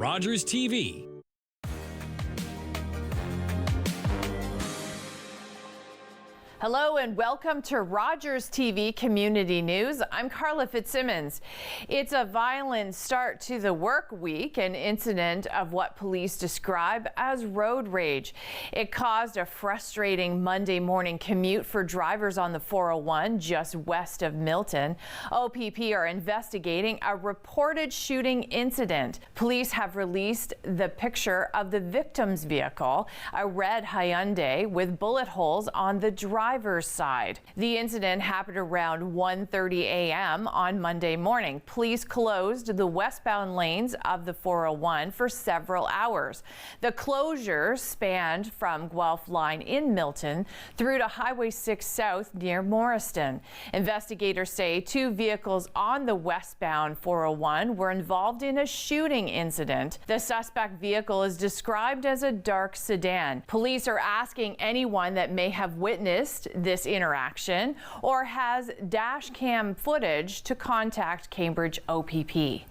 Rogers TV. Hello and welcome to Rogers TV Community News. I'm Carla Fitzsimmons. It's a violent start to the work week, an incident of what police describe as road rage. It caused a frustrating Monday morning commute for drivers on the 401 just west of Milton. OPP are investigating a reported shooting incident. Police have released the picture of the victim's vehicle, a red Hyundai with bullet holes on the driver's side. The incident happened around 1:30 a.m. on Monday morning. Police closed the westbound lanes of the 401 for several hours. The closure spanned from Guelph Line in Milton through to Highway 6 South near Morriston. Investigators say two vehicles on the westbound 401 were involved in a shooting incident. The suspect vehicle is described as a dark sedan. Police are asking anyone that may have witnessed this interaction or has dash cam footage to contact Cambridge OPP.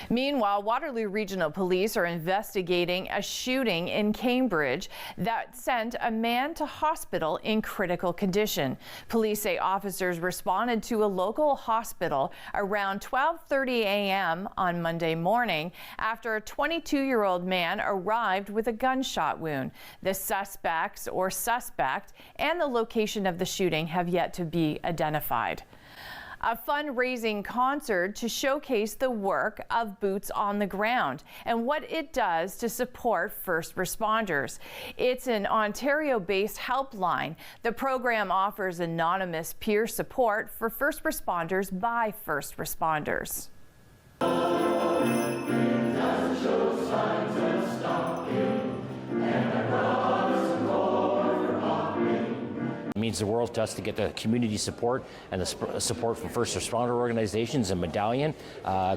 Meanwhile, Waterloo Regional Police are investigating a shooting in Cambridge that sent a man to hospital in critical condition. Police say officers responded to a local hospital around 12:30 a.m. on Monday morning after a 22-year-old man arrived with a gunshot wound. The suspect and the location of the shooting have yet to be identified. A fundraising concert to showcase the work of Boots on the Ground and what it does to support first responders. It's an Ontario-based helpline. The program offers anonymous peer support for first responders by first responders. It means the world to us to get the community support and the support from first responder organizations and Medallion,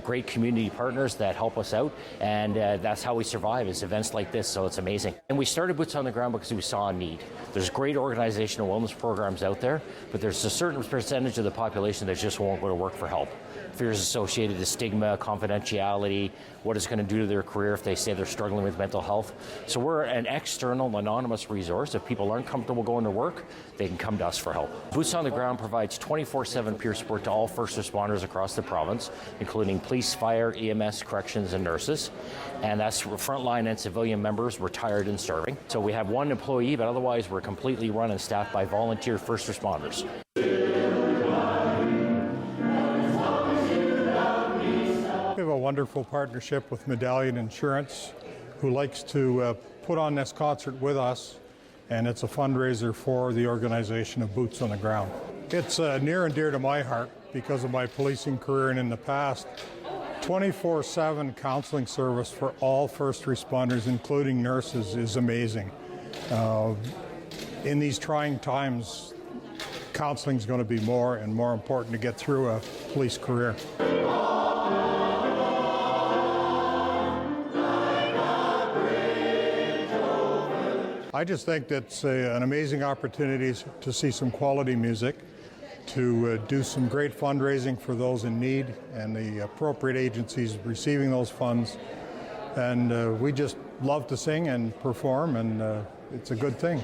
great community partners that help us out, and that's how we survive is events like this, so it's amazing. And we started Boots on the Ground because we saw a need. There's great organizational wellness programs out there, but there's a certain percentage of the population that just won't go to work for help. Fears associated to stigma, confidentiality, what it's going to do to their career if they say they're struggling with mental health. So we're an external, anonymous resource. If people aren't comfortable going to work, they can come to us for help. Boots on the Ground provides 24/7 peer support to all first responders across the province, including police, fire, EMS, corrections, and nurses. And that's frontline and civilian members, retired and serving. So we have one employee, but otherwise we're completely run and staffed by volunteer first responders. We have a wonderful partnership with Medallion Insurance, who likes to put on this concert with us, and it's a fundraiser for the organization of Boots on the Ground. It's near and dear to my heart because of my policing career, and in the past, 24/7 counseling service for all first responders, including nurses, is amazing. In these trying times, counseling is going to be more and more important to get through a police career. I just think that's an amazing opportunity to see some quality music, to do some great fundraising for those in need and the appropriate agencies receiving those funds. And we just love to sing and perform, and it's a good thing.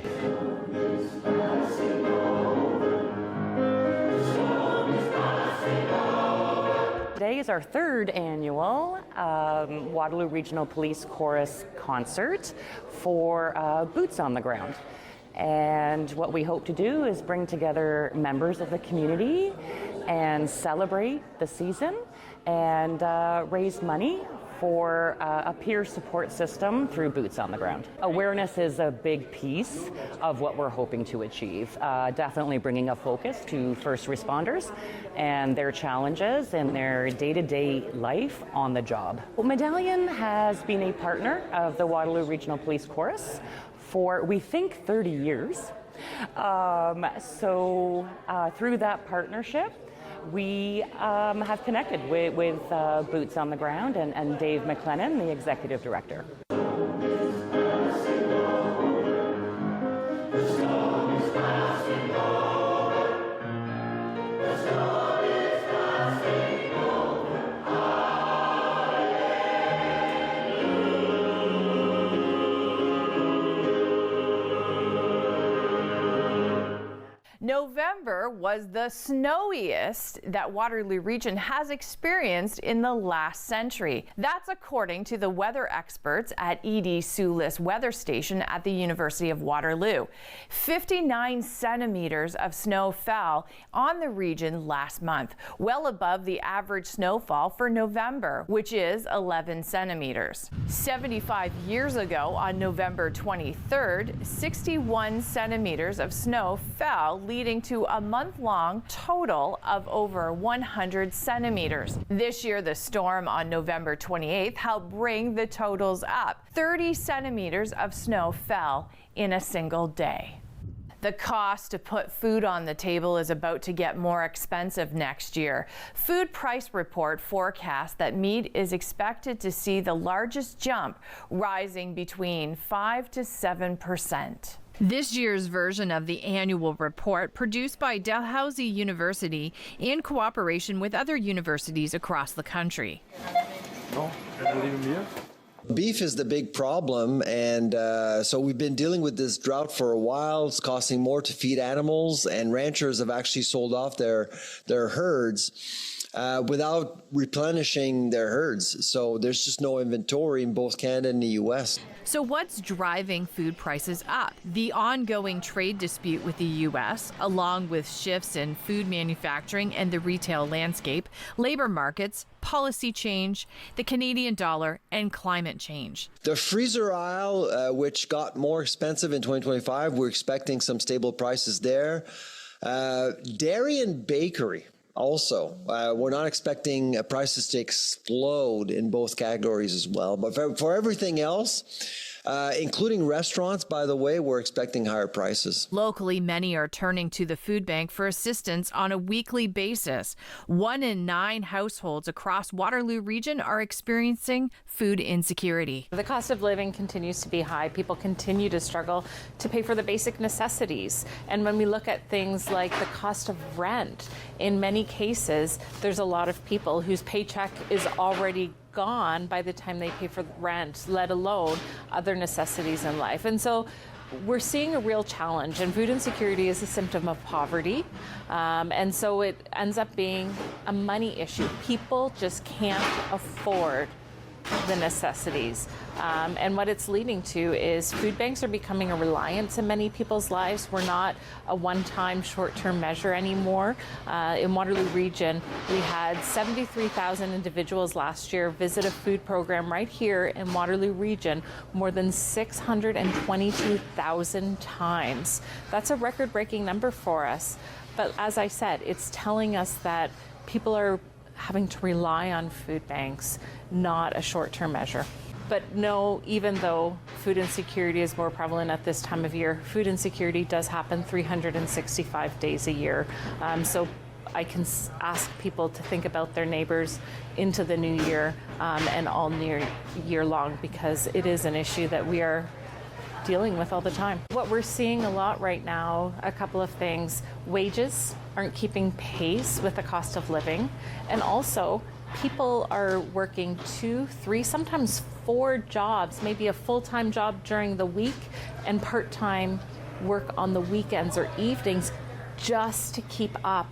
Today is our third annual Waterloo Regional Police Chorus concert for Boots on the Ground. And what we hope to do is bring together members of the community and celebrate the season and raise money for a peer support system through Boots on the Ground. Awareness is a big piece of what we're hoping to achieve. Definitely bringing a focus to first responders and their challenges in their day-to-day life on the job. Well, Medallion has been a partner of the Waterloo Regional Police Chorus for, we think, 30 years. Through that partnership, we have connected with Boots on the Ground and Dave McLennan, the executive director. November was the snowiest that Waterloo Region has experienced in the last century. That's according to the weather experts at E.D. Soulis Weather Station at the University of Waterloo. 59 centimeters of snow fell on the region last month, well above the average snowfall for November, which is 11 centimeters. 75 years ago, on November 23rd, 61 centimeters of snow fell, leading to a month-long total of over 100 centimeters. This year, the storm on November 28th helped bring the totals up. 30 centimeters of snow fell in a single day. The cost to put food on the table is about to get more expensive next year. Food Price Report forecasts that meat is expected to see the largest jump, rising between 5 to 7%. This year's version of the annual report, produced by Dalhousie University in cooperation with other universities across the country. Beef is the big problem, and so we've been dealing with this drought for a while. It's costing more to feed animals, and ranchers have actually sold off their herds without replenishing their herds. So there's just no inventory in both Canada and the U.S. So what's driving food prices up? The ongoing trade dispute with the U.S., along with shifts in food manufacturing and the retail landscape, labor markets, policy change, the Canadian dollar, and climate change. The freezer aisle, which got more expensive in 2025, we're expecting some stable prices there. Dairy and bakery. Also, we're not expecting prices to explode in both categories as well. But for everything else, including restaurants, by the way, we're expecting higher prices. Locally, many are turning to the food bank for assistance on a weekly basis. 1 in 9 households across Waterloo Region are experiencing food insecurity. The cost of living continues to be high. People continue to struggle to pay for the basic necessities. And when we look at things like the cost of rent, in many cases, there's a lot of people whose paycheck is already gone by the time they pay for rent, let alone other necessities in life. And so we're seeing a real challenge, and food insecurity is a symptom of poverty. And so it ends up being a money issue. People just can't afford the necessities. And what it's leading to is food banks are becoming a reliance in many people's lives. We're not a one-time short-term measure anymore. In Waterloo Region, we had 73,000 individuals last year visit a food program right here in Waterloo Region, more than 622,000 times. That's a record-breaking number for us. But as I said, it's telling us that people are having to rely on food banks, not a short-term measure. But no, even though food insecurity is more prevalent at this time of year, food insecurity does happen 365 days a year. So I can ask people to think about their neighbors into the new year and all year long, because it is an issue that we are dealing with all the time. What we're seeing a lot right now, a couple of things: wages aren't keeping pace with the cost of living, and also people are working 2, 3, sometimes 4 jobs, maybe a full-time job during the week and part-time work on the weekends or evenings just to keep up,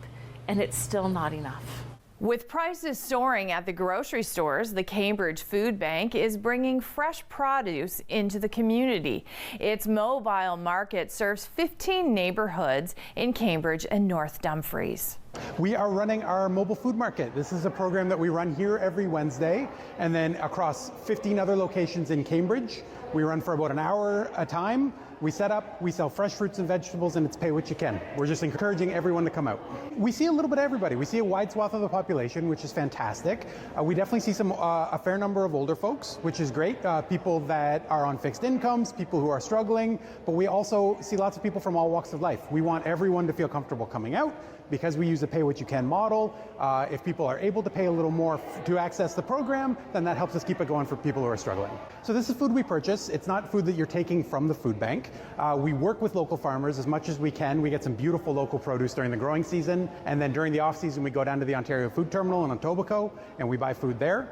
and it's still not enough. With prices soaring at the grocery stores, the Cambridge Food Bank is bringing fresh produce into the community. Its mobile market serves 15 neighborhoods in Cambridge and North Dumfries. We are running our mobile food market. This is a program that we run here every Wednesday, and then across 15 other locations in Cambridge. We run for about an hour a time. We set up, we sell fresh fruits and vegetables, and it's pay what you can. We're just encouraging everyone to come out. We see a little bit of everybody. We see a wide swath of the population, which is fantastic. We definitely see a fair number of older folks, which is great. People that are on fixed incomes, people who are struggling, but we also see lots of people from all walks of life. We want everyone to feel comfortable coming out, because we use a pay what you can model. If people are able to pay a little more to access the program, then that helps us keep it going for people who are struggling. So this is food we purchase. It's not food that you're taking from the food bank. We work with local farmers as much as we can. We get some beautiful local produce during the growing season, and then during the off season we go down to the Ontario Food Terminal in Etobicoke and we buy food there.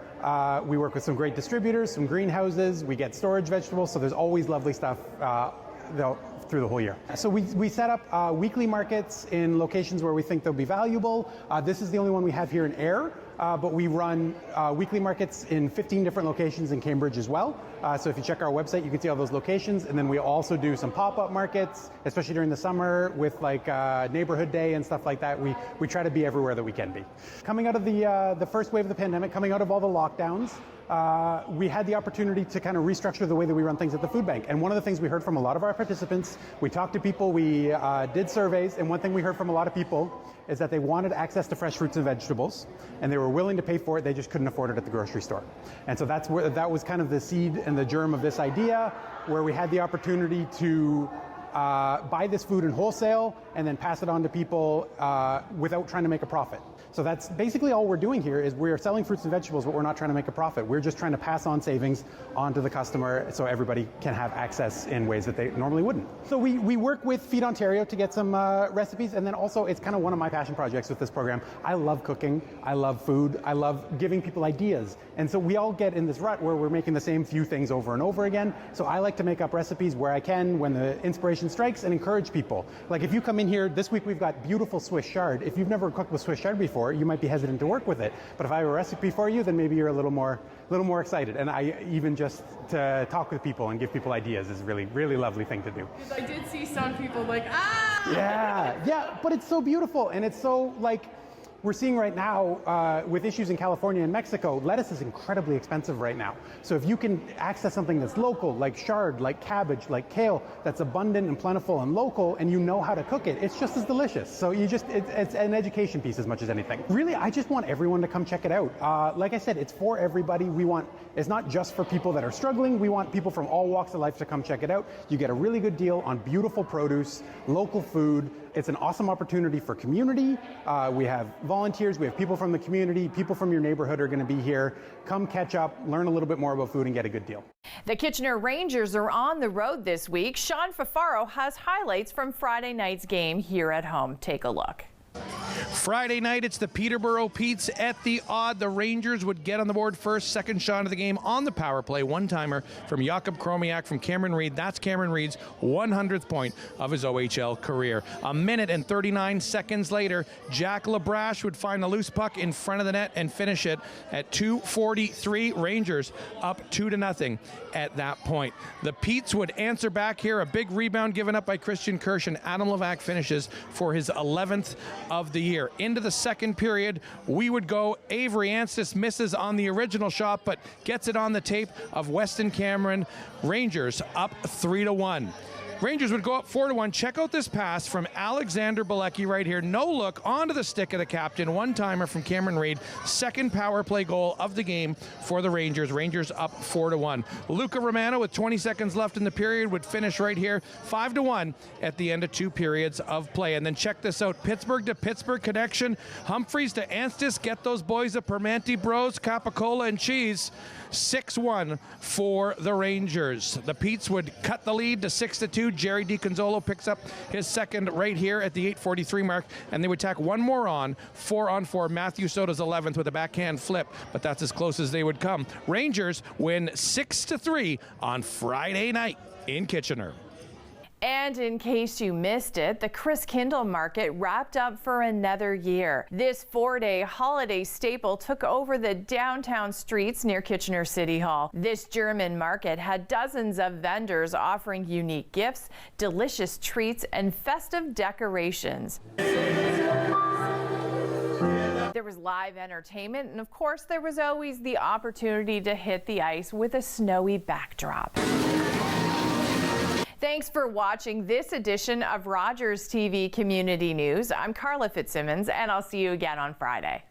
We work with some great distributors, some greenhouses. We get storage vegetables, so there's always lovely stuff through the whole year. So we set up weekly markets in locations where we think they'll be valuable. This is the only one we have here in Ayr, but we run weekly markets in 15 different locations in Cambridge as well. So if you check our website, you can see all those locations. And then we also do some pop-up markets, especially during the summer with like Neighborhood Day and stuff like that. We try to be everywhere that we can be. Coming out of the first wave of the pandemic, coming out of all the lockdowns, we had the opportunity to kind of restructure the way that we run things at the food bank. And one of the things we heard from a lot of our participants, we talked to people, we did surveys, and one thing we heard from a lot of people is that they wanted access to fresh fruits and vegetables, and they were willing to pay for it, they just couldn't afford it at the grocery store. And so that was kind of the seed and the germ of this idea, where we had the opportunity to buy this food in wholesale and then pass it on to people without trying to make a profit. So that's basically all we're doing here is we're selling fruits and vegetables, but we're not trying to make a profit. We're just trying to pass on savings onto the customer so everybody can have access in ways that they normally wouldn't. So we work with Feed Ontario to get some recipes, and then also it's kind of one of my passion projects with this program. I love cooking, I love food, I love giving people ideas. And so we all get in this rut where we're making the same few things over and over again. So I like to make up recipes where I can when the inspiration strikes and encourage people. Like if you come in here, this week we've got beautiful Swiss chard. If you've never cooked with Swiss chard before, you might be hesitant to work with it. But if I have a recipe for you, then maybe you're a little more excited. And I even just to talk with people and give people ideas is a really, really lovely thing to do. I did see some people like, Yeah, but it's so beautiful, and it's so like, we're seeing right now with issues in California and Mexico, lettuce is incredibly expensive right now. So if you can access something that's local, like chard, like cabbage, like kale, that's abundant and plentiful and local, and you know how to cook it, it's just as delicious. So it's an education piece as much as anything. Really, I just want everyone to come check it out. Like I said, it's for everybody. It's not just for people that are struggling. We want people from all walks of life to come check it out. You get a really good deal on beautiful produce, local food. It's an awesome opportunity for community. We have volunteers, we have people from the community, people from your neighborhood are going to be here. Come catch up, learn a little bit more about food, and get a good deal. The Kitchener Rangers are on the road this week. Sean Fafaro has highlights from Friday night's game here at home. Take a look. Friday night, it's the Peterborough Petes at the odd. The Rangers would get on the board first. Second shot of the game on the power play. One-timer from Jakob Chromiak from Cameron Reid. That's Cameron Reid's 100th point of his OHL career. A minute and 39 seconds later, Jack Labrache would find a loose puck in front of the net and finish it at 2:43. Rangers up 2-0 at that point. The Petes would answer back here. A big rebound given up by Christian Kirsch, and Adam Levac finishes for his 11th of the year. Into the second period, we would go. Avery Anstis misses on the original shot, but gets it on the tape of Weston Cameron. Rangers up 3-1. Rangers would go up 4-1. Check out this pass from Alexander Bilecki right here. No look onto the stick of the captain. One-timer from Cameron Reid. Second power play goal of the game for the Rangers. Rangers up 4-1. Luca Romano with 20 seconds left in the period would finish right here 5-1 at the end of 2 periods of play. And then check this out. Pittsburgh to Pittsburgh connection. Humphreys to Anstis. Get those boys a Permanente Bros, Capicola, and cheese. 6-1 for the Rangers. The Petes would cut the lead to 6-2. Jerry DiConzolo picks up his second right here at the 8:43 mark, and they would tack one more on, 4-on-4. Matthew Soda's 11th with a backhand flip, but that's as close as they would come. Rangers win 6-3 on Friday night in Kitchener. And in case you missed it, the Christkindl Market wrapped up for another year. This 4-day holiday staple took over the downtown streets near Kitchener City Hall. This German market had dozens of vendors offering unique gifts, delicious treats, and festive decorations. There was live entertainment, and of course, there was always the opportunity to hit the ice with a snowy backdrop. Thanks for watching this edition of Rogers TV Community News. I'm Carla Fitzsimmons, and I'll see you again on Friday.